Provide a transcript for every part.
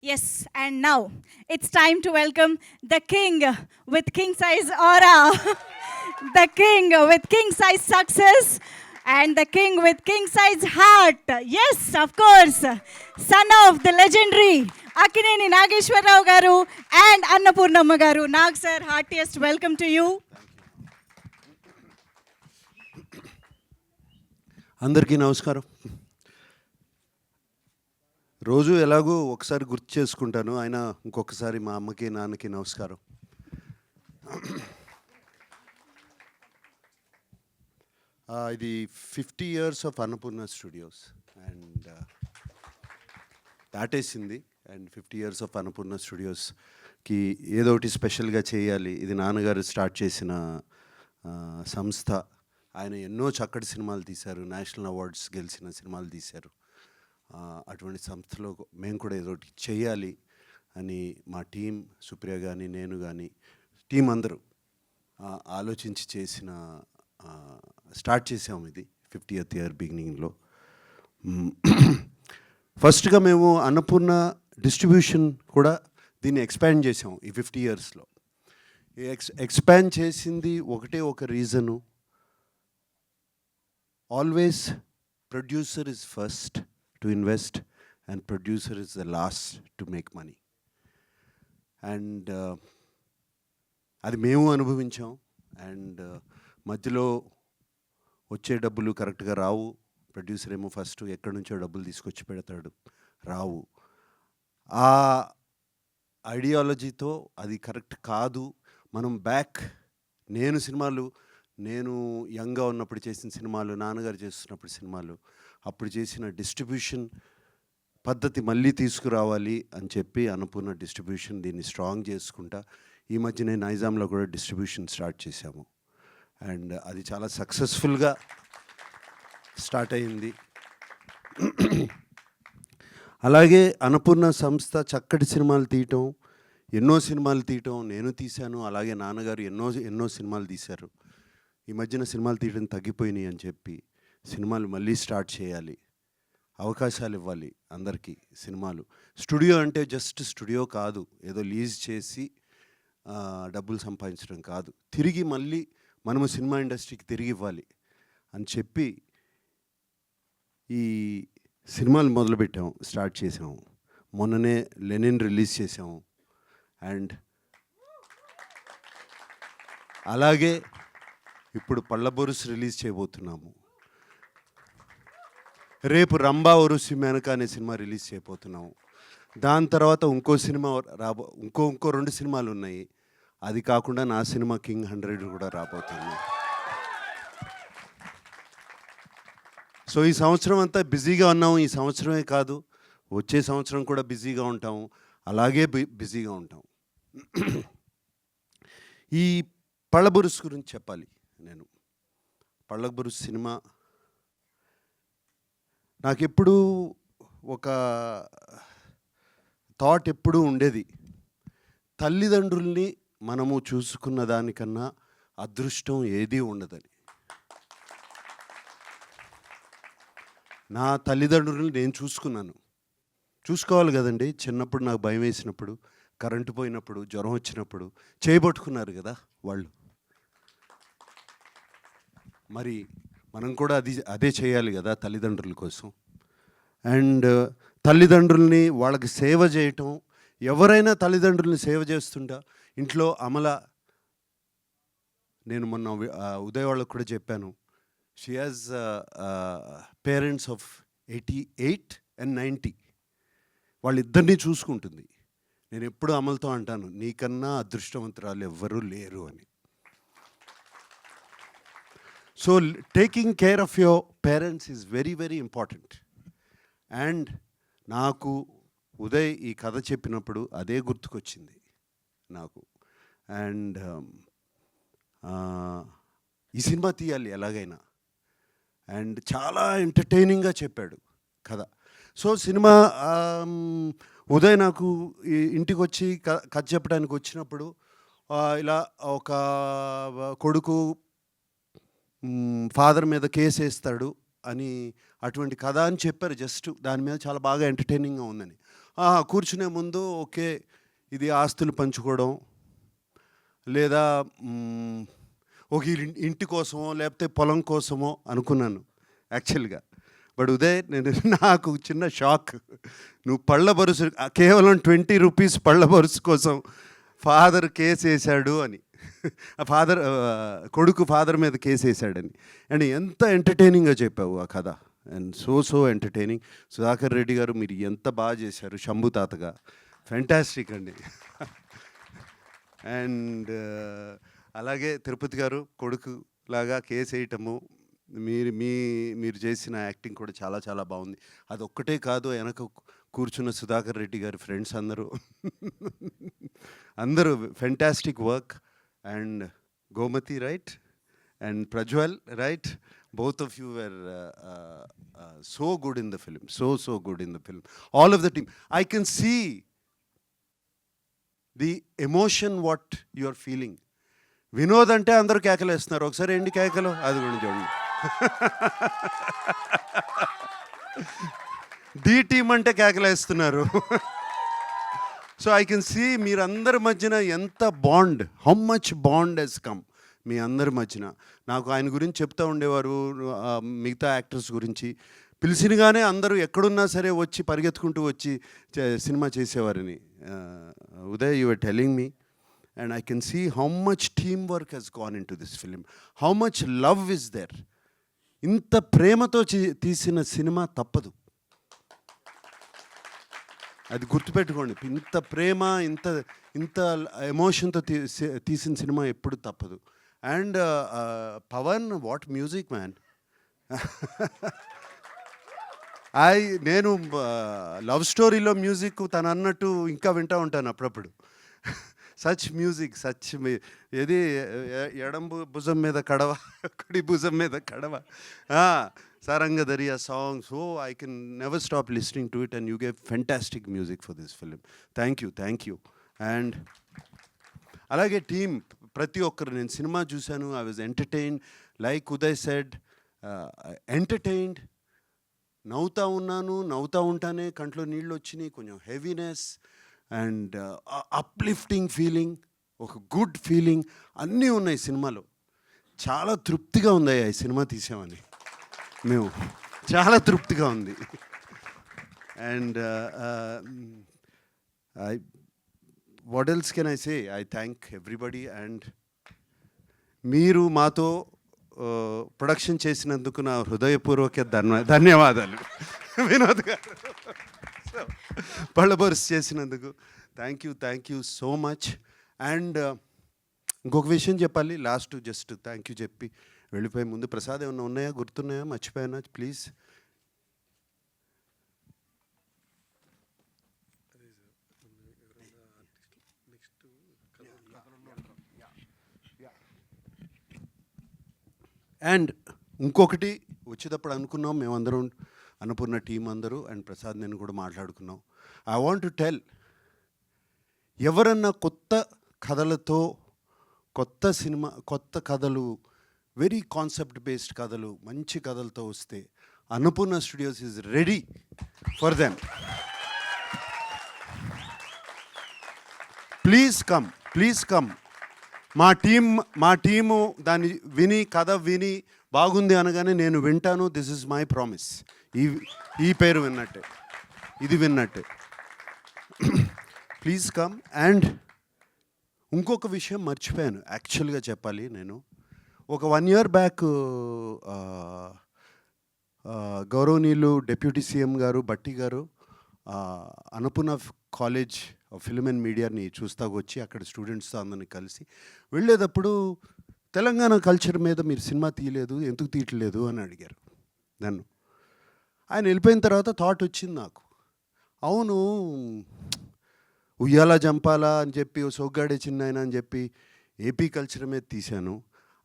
Yes, and now it's time to welcome the king with king size aura, the king with king size success, and the king with king size heart. Yes, of course, son of the legendary Akineni Nageshwarrao garu and Annapurnamma garu. Nag sir, heartiest welcome to you. అందరికీ నమస్కారం. రోజు ఎలాగో ఒకసారి గుర్తు చేసుకుంటాను, ఆయన ఇంకొకసారి మా అమ్మకి నాన్నకి నమస్కారం. ఇది 50 years of Annapurna studios and దాటేసింది. అండ్ 50 years ఆఫ్ అన్నపూర్ణ స్టూడియోస్కి ఏదో ఒకటి స్పెషల్గా చేయాలి. ఇది నాన్నగారు స్టార్ట్ చేసిన సంస్థ. ఆయన ఎన్నో చక్కటి సినిమాలు తీశారు, నేషనల్ అవార్డ్స్ గెలిచిన సినిమాలు తీశారు. అటువంటి సంస్థలో మేము కూడా ఏదో ఒకటి చేయాలి అని మా టీం, సుప్రియ కానీ నేను కానీ టీం అందరూ ఆలోచించి స్టార్ట్ చేసాము. ఇది 50th year బిగినింగ్లో. ఫస్ట్గా మేము అన్నపూర్ణ డిస్ట్రిబ్యూషన్ కూడా దీన్ని ఎక్స్పాండ్ చేసాము ఈ 50 yearsలో. ఎక్స్పాండ్ చేసింది ఒకటే ఒక reason, always producer is first to invest and producer is the last to make money. And అది మేము అనుభవించాం. అండ్ మధ్యలో వచ్చే డబ్బులు కరెక్ట్గా రావు. ప్రొడ్యూసర్ ఏమో ఫస్ట్ ఎక్కడి నుంచో డబ్బులు తీసుకొచ్చి పెడతాడు, రావు. ఆ ఐడియాలజీతో అది కరెక్ట్ కాదు. మనం నేను యంగ్గా ఉన్నప్పుడు చేసిన సినిమాలు, నాన్నగారు చేస్తున్నప్పుడు సినిమాలు, అప్పుడు చేసిన డిస్ట్రిబ్యూషన్ పద్ధతి మళ్ళీ తీసుకురావాలి అని చెప్పి అన్నపూర్ణ డిస్ట్రిబ్యూషన్ దీన్ని స్ట్రాంగ్ చేసుకుంటా ఈ మధ్యనే నైజాంలో కూడా డిస్ట్రిబ్యూషన్ స్టార్ట్ చేశాము. అండ్ అది చాలా సక్సెస్ఫుల్గా స్టార్ట్ అయింది. అలాగే అన్నపూర్ణ సంస్థ చక్కటి సినిమాలు తీయటం, ఎన్నో సినిమాలు తీయటం నేను తీశాను. అలాగే నాన్నగారు ఎన్నో సినిమాలు తీశారు. ఈ మధ్యన సినిమాలు తీయడం తగ్గిపోయినాయి అని చెప్పి సినిమాలు మళ్ళీ స్టార్ట్ చేయాలి, అవకాశాలు ఇవ్వాలి అందరికీ. సినిమాలు స్టూడియో అంటే జస్ట్ స్టూడియో కాదు, ఏదో లీజ్ చేసి డబ్బులు సంపాదించడం కాదు, తిరిగి మళ్ళీ మనము సినిమా ఇండస్ట్రీకి తిరిగి ఇవ్వాలి అని చెప్పి ఈ సినిమాలు మొదలుపెట్టాము, స్టార్ట్ చేసాము. మొన్ననే లెనిన్ రిలీజ్ చేసాము. అండ్ అలాగే ఇప్పుడు పళ్ళబొరుసు రిలీజ్ చేయబోతున్నాము. రేపు రంభా ఒరుసి మేనక అనే సినిమా రిలీజ్ చేయబోతున్నాము. దాని తర్వాత ఇంకో సినిమా ఇంకో 2 సినిమాలు ఉన్నాయి. అది కాకుండా నా సినిమా కింగ్ 100 కూడా రాబోతుంది. సో ఈ సంవత్సరం అంతా బిజీగా ఉన్నాము. ఈ సంవత్సరమే కాదు, వచ్చే సంవత్సరం కూడా బిజీగా ఉంటాము. అలాగే బిజీగా ఉంటాం. ఈ పళ్ళబొరుసు గురించి చెప్పాలి. నేను పళ్ళబొరుసు సినిమా నాకు ఎప్పుడూ ఒక థాట్ ఎప్పుడూ ఉండేది, తల్లిదండ్రుల్ని మనము చూసుకున్న దానికన్నా అదృష్టం ఏదీ ఉండదని. నా తల్లిదండ్రుల్ని నేను చూసుకోవాలి కదండి. చిన్నప్పుడు నాకు భయం వేసినప్పుడు, కరెంటు పోయినప్పుడు, జ్వరం వచ్చినప్పుడు చేయబట్టుకున్నారు కదా వాళ్ళు. మరి మనం కూడా అదే చేయాలి కదా తల్లిదండ్రుల కోసం. అండ్ తల్లిదండ్రుల్ని వాళ్ళకి సేవ చేయటం, ఎవరైనా తల్లిదండ్రుల్ని సేవ చేస్తుంటా. ఇంట్లో నేను మొన్న ఉదయ్ వాళ్ళకు కూడా చెప్పాను, she has parents of 88 and 90. వాళ్ళిద్దరినీ చూసుకుంటుంది. నేను ఎప్పుడు అమలతో అంటాను, నీకన్నా అదృష్టవంతురాలు ఎవ్వరూ లేరు అని. So taking care of your parents is very very important. And నాకు ఉదయ్ ఈ కథ చెప్పినప్పుడు అదే గుర్తుకొచ్చింది నాకు. అండ్ ఈ సినిమా తీయాలి ఎలాగైనా. అండ్ చాలా ఎంటర్టైనింగ్గా చెప్పాడు కథ. సో సినిమా ఉదయ్ నాకు ఇంటికి వచ్చి కథ చెప్పడానికి వచ్చినప్పుడు ఇలా ఒక కొడుకు ఫాదర్ మీద కేసు వేస్తాడు అని అటువంటి కథ అని చెప్పారు. జస్ట్ దాని మీద చాలా బాగా ఎంటర్టైనింగ్గా ఉందని. కూర్చునే ముందు ఓకే ఇది ఆస్తులు పంచుకోవడం లేదా ఒక ఇంటి కోసమో లేకపోతే పొలం కోసమో అనుకున్నాను యాక్చువల్గా. బట్ ఉదయ్ నాకు చిన్న షాక్. నువ్వు పళ్ళ బరుసు కేవలం 20 రూపీస్ పళ్ళ బరుసు కోసం ఫాదర్ కేసు వేశాడు అని, కొడుకు ఫాదర్ మీద కేసు వేశాడని. అండ్ ఎంత ఎంటర్టైనింగ్గా చెప్పావు ఆ కథ. And so entertaining. Sudhakar Reddy గారు మీరు ఎంత బాగా చేశారు శంభు తాతగా. ఫ్యాంటాస్టిక్ అండి. అండ్ అలాగే తిరుపతి గారు కొడుకు లాగా కేసు వేయటము, మీరు చేసిన యాక్టింగ్ కూడా చాలా చాలా బాగుంది. అదొక్కటే కాదు, వెనక కూర్చున్న సుధాకర్ రెడ్డి గారి ఫ్రెండ్స్ అందరూ fantastic work. And Gomathi right and Prajwal right, both of you were so good in the film, so good in the film. All of the team, I can see the emotion what you are feeling. Vinod అంటే అందరూ కేకలు వేస్తున్నారు, ఒకసారి ఏంటి కేకలు అది కూడా చూడండి. డి టీమ్ అంటే కేకలు వేస్తున్నారు. సో ఐ కెన్ సీ మీరందరి మధ్యన ఎంత bond, how much bond has come మీ అందరి మధ్యన. నాకు ఆయన గురించి చెప్తూ ఉండేవారు, మిగతా యాక్టర్స్ గురించి పిలిచినగానే అందరూ ఎక్కడున్నా సరే వచ్చి పరిగెత్తుకుంటూ వచ్చి సినిమా చేసేవారని. Uday you are telling me and I can see how much teamwork has gone into this film, how much love is there. ఇంత ప్రేమతో తీసిన సినిమా తప్పదు, అది గుర్తుపెట్టుకోండి. ఇంత ప్రేమ ఇంత ఎమోషన్తో తీసిన సినిమా ఎప్పుడు తప్పదు. And Pavan, what music man. నేను లవ్ స్టోరీలో మ్యూజిక్ తను అన్నట్టు ఇంకా వింటూ ఉంటాను అప్పుడప్పుడు. సచ్ మ్యూజిక్, సచ్ ఏది ఎడం భుజం మీద కడవ, కుడి భుజం మీద కడవ, Saranga Dariya song. So I can never stop listening to it and you gave fantastic music for this film. Thank you. And అలాగే టీమ్ ప్రతి ఒక్కరు, నేను సినిమా చూశాను, I was entertained. Like Uday said, entertained. నవ్వుతూ ఉంటానే కంట్లో నీళ్ళు వచ్చినాయి, కొంచెం హెవీనెస్ అండ్ అప్లిఫ్టింగ్ ఫీలింగ్, ఒక గుడ్ ఫీలింగ్ అన్నీ ఉన్నాయి సినిమాలో. చాలా తృప్తిగా ఉంది ఈ సినిమా తీసామని, మేము చాలా తృప్తిగా ఉంది. And what else can I say, I thank everybody. And మీరు మాతో ప్రొడక్షన్ చేసినందుకు నా హృదయపూర్వక ధన్యవాదాలు. వినోద్ గారు పళ్ళబర్స్ చేసినందుకు thank you so much. And ఇంకొక విషయం చెప్పాలి లాస్ట్, జస్ట్ థ్యాంక్ యూ చెప్పి వెళ్ళిపోయే ముందు, ప్రసాద్ ఏమన్నా ఉన్నాయా, గుర్తున్నాయా, మర్చిపోయానా ప్లీజ్? అండ్ ఇంకొకటి వచ్చేటప్పుడు అనుకున్నాం మేమందరం, అన్నపూర్ణ టీం అందరూ అండ్ ప్రసాద్ నేను కూడా మాట్లాడుకున్నాం. ఐ వాంట్ టు టెల్, ఎవరన్నా కొత్త కథలతో, కొత్త సినిమా, కొత్త కథలు, వెరీ కాన్సెప్ట్ బేస్డ్ కథలు, మంచి కథలతో వస్తే Annapurna studios is ready for them. Please come. మా టీము దాన్ని కథ విని బాగుంది అనగానే నేను వింటాను. This is my promise. ఈ పేరు విన్నట్టే, ఇది విన్నట్టే. Please come. అండ్ ఇంకొక విషయం మర్చిపోయాను యాక్చువల్గా చెప్పాలి. నేను ఒక 1 year బ్యాక్ గౌరవనీయులు డిప్యూటీ సీఎం గారు బట్టి గారు అన్నపూర్ణ కాలేజ్ ఫిల్మ్ అండ్ మీడియాని చూస్తాకు వచ్చి అక్కడ స్టూడెంట్స్తో అందరిని కలిసి వెళ్ళేటప్పుడు, తెలంగాణ కల్చర్ మీద మీరు సినిమా తీయలేదు, ఎందుకు తీయట్లేదు అని అడిగారు నన్ను. ఆయన వెళ్ళిపోయిన తర్వాత థాట్ వచ్చింది నాకు, అవును ఉయ్యాల జంపాలా అని చెప్పి, సోగ్గాడే చిన్నాయన అని చెప్పి ఏపీ కల్చర్ మీద తీశాను.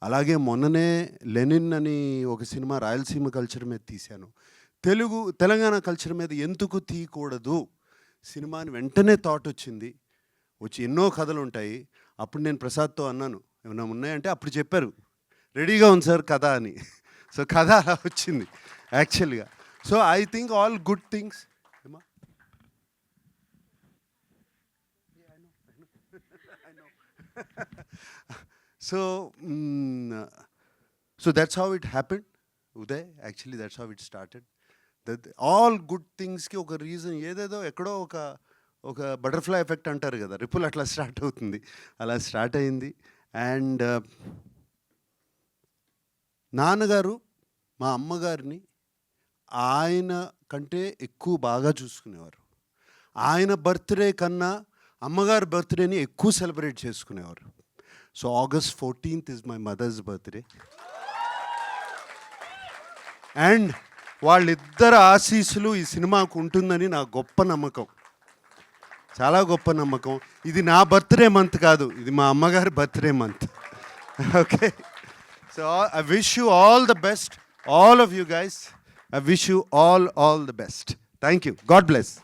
అలాగే మొన్ననే లెనిన్ అని ఒక సినిమా రాయలసీమ కల్చర్ మీద తీశాను. తెలంగాణ కల్చర్ మీద ఎందుకు తీయకూడదు సినిమా అని వెంటనే థాట్ వచ్చింది. ఎన్నో కథలు ఉంటాయి. అప్పుడు నేను ప్రసాద్తో అన్నాను, ఏమైనా ఉన్నాయంటే అప్పుడు చెప్పారు రెడీగా ఉంది సార్ కథ అని. సో కథ అలా వచ్చింది యాక్చువల్గా. So I think all good things. So so that's how it happened Uday. Actually that's how it started. That all good థింగ్స్కి ఒక రీజన్ ఏదేదో ఎక్కడో ఒక బటర్ఫ్లై ఎఫెక్ట్ అంటారు కదా, రిపుల్ అట్లా స్టార్ట్ అవుతుంది. అలా స్టార్ట్ అయింది. అండ్ నాన్నగారు మా అమ్మగారిని ఆయన కంటే ఎక్కువ బాగా చూసుకునేవారు. ఆయన బర్త్డే కన్నా అమ్మగారి బర్త్డేని ఎక్కువ సెలబ్రేట్ చేసుకునేవారు. So August 14th is my mother's birthday. And వాళ్ళిద్దరు ఆశీస్సులు ఈ సినిమాకు ఉంటుందని నా గొప్ప నమ్మకం, చాలా గొప్ప నమ్మకం. ఇది నా బర్త్డే మంత్ కాదు, ఇది మా అమ్మగారి birthday month. Okay, so I wish you all the best, all of you guys. I wish you all the best. Thank you. God bless.